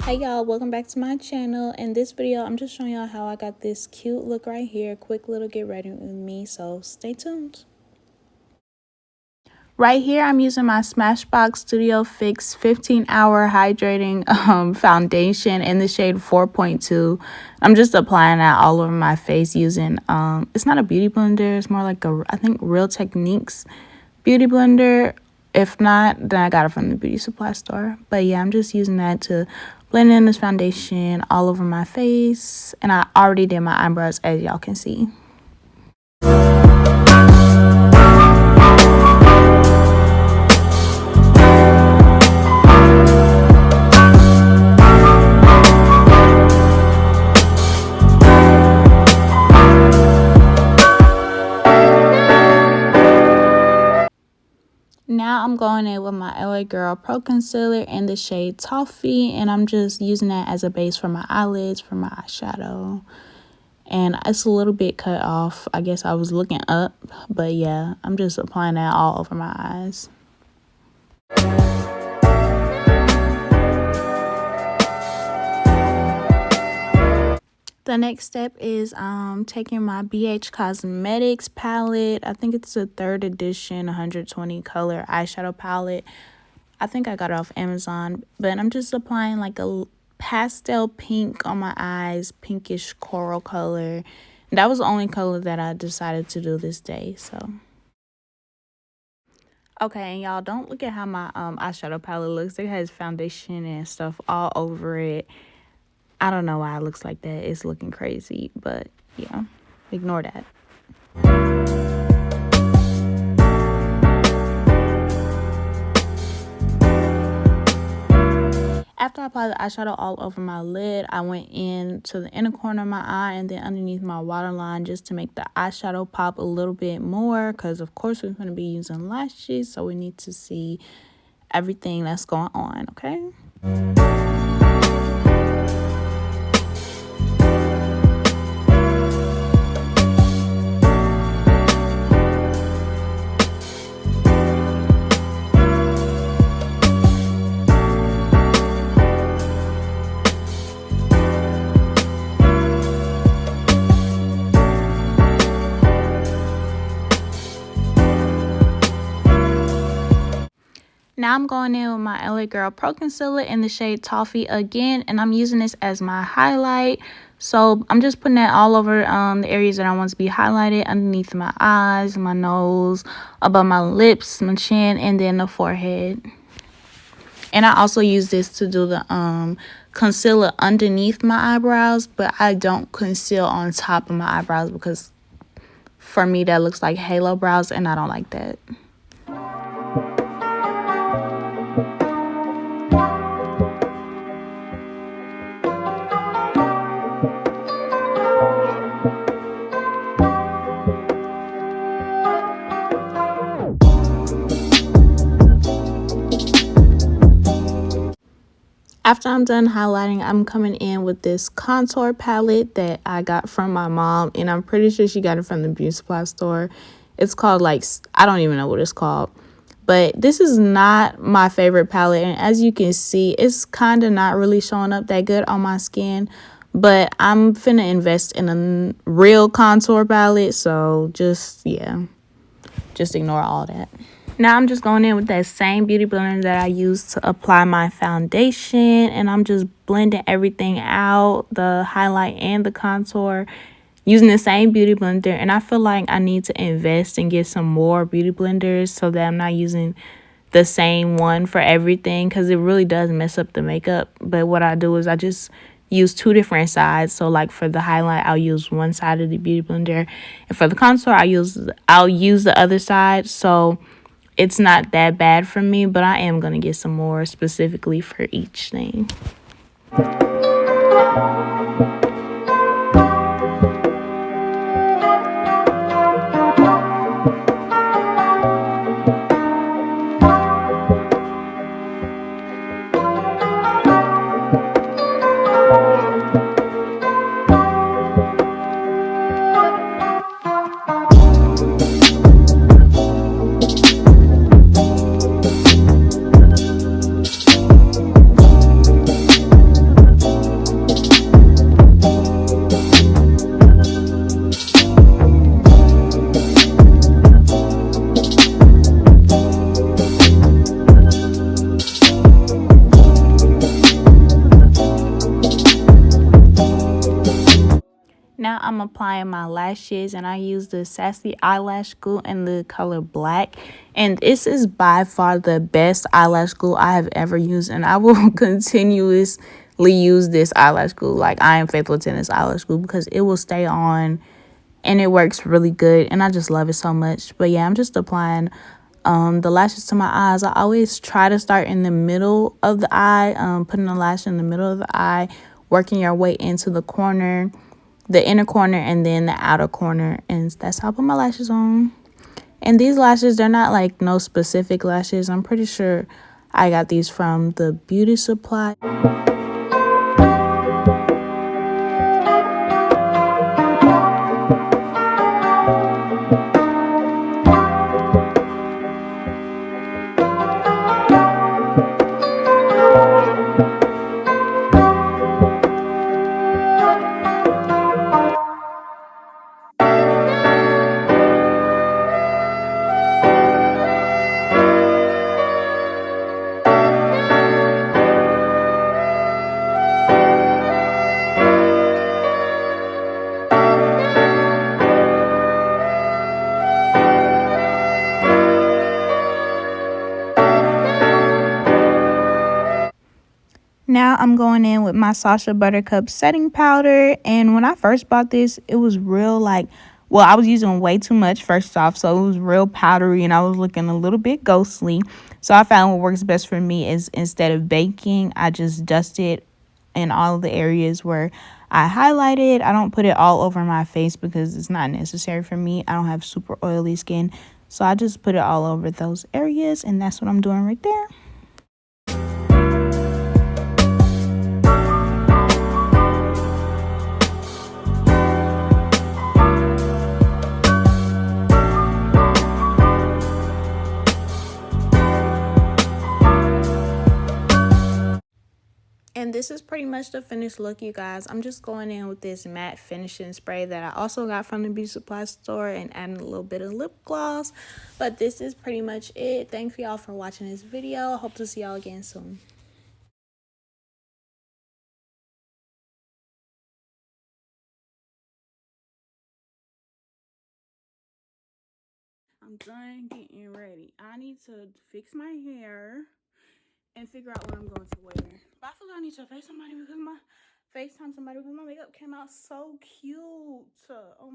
Hey y'all, welcome back to my channel. In this video I'm just showing y'all how I got this cute look right here. Quick little get ready with me, so stay tuned. Right here I'm using my Smashbox Studio Fix 15-hour hydrating foundation in the shade 4.2. I'm just applying that all over my face using it's not a beauty blender, it's more like I think Real Techniques beauty blender. If not, then I got it from the beauty supply store. But yeah, I'm just using that to blend in this foundation all over my face. And I already did my eyebrows, as y'all can see. Now I'm going in with my LA Girl Pro Concealer in the shade Toffee, and I'm just using that as a base for my eyelids, for my eyeshadow. And it's a little bit cut off. I guess I was looking up, but yeah, I'm just applying that all over my eyes. The next step is taking my BH Cosmetics palette. I think it's a 3rd edition 120 color eyeshadow palette. I think I got it off Amazon, but I'm just applying like a pastel pink on my eyes, pinkish coral color. And that was the only color that I decided to do this day, so. Okay, and y'all, don't look at how my eyeshadow palette looks. It has foundation and stuff all over it. I don't know why it looks like that. It's looking crazy, but yeah, ignore that. After I applied the eyeshadow all over my lid, I went into the inner corner of my eye and then underneath my waterline just to make the eyeshadow pop a little bit more, because of course we're going to be using lashes, so we need to see everything that's going on, okay? Now I'm going in with my LA Girl Pro Concealer in the shade Toffee again, and I'm using this as my highlight. So I'm just putting that all over the areas that I want to be highlighted, underneath my eyes, my nose, above my lips, my chin, and then the forehead. And I also use this to do the concealer underneath my eyebrows, but I don't conceal on top of my eyebrows because for me that looks like halo brows, and I don't like that. After I'm done highlighting, I'm coming in with this contour palette that I got from my mom, and I'm pretty sure she got it from the beauty supply store. It's called, like, I don't even know what it's called, but this is not my favorite palette, and as you can see, it's kind of not really showing up that good on my skin, but I'm finna invest in a real contour palette, so just ignore all that. Now I'm just going in with that same beauty blender that I used to apply my foundation, and I'm just blending everything out, the highlight and the contour, using the same beauty blender. And I feel like I need to invest and get some more beauty blenders so that I'm not using the same one for everything, because it really does mess up the makeup. But what I do is I just use 2 different sides. So like for the highlight, I'll use one side of the beauty blender, and for the contour I'll use the other side. So it's not that bad for me, but I am going to get some more specifically for each thing. I'm applying my lashes, and I use the Sassy Eyelash Glue in the color black. And this is by far the best eyelash glue I have ever used, and I will continuously use this eyelash glue. Like, I am faithful to this eyelash glue because it will stay on and it works really good, and I just love it so much. But yeah, I'm just applying the lashes to my eyes. I always try to start in the middle of the eye, putting the lash in the middle of the eye, working your way into the corner, the inner corner, and then the outer corner. And that's how I put my lashes on. And these lashes, they're not like no specific lashes. I'm pretty sure I got these from the beauty supply. Now I'm going in with my Sacha Buttercup setting powder. And when I first bought this, it was real like, well, I was using way too much first off. So it was real powdery and I was looking a little bit ghostly. So I found what works best for me is instead of baking, I just dust it in all of the areas where I highlighted. I don't put it all over my face because it's not necessary for me. I don't have super oily skin. So I just put it all over those areas, and that's what I'm doing right there. And this is pretty much the finished look, you guys. I'm just going in with this matte finishing spray that I also got from the beauty supply store and adding a little bit of lip gloss. But this is pretty much it. Thanks y'all for watching this video. I hope to see y'all again soon. I'm done getting ready. I need to fix my hair and figure out what I'm going to wear. But I feel like I need to FaceTime somebody because my makeup came out so cute. Oh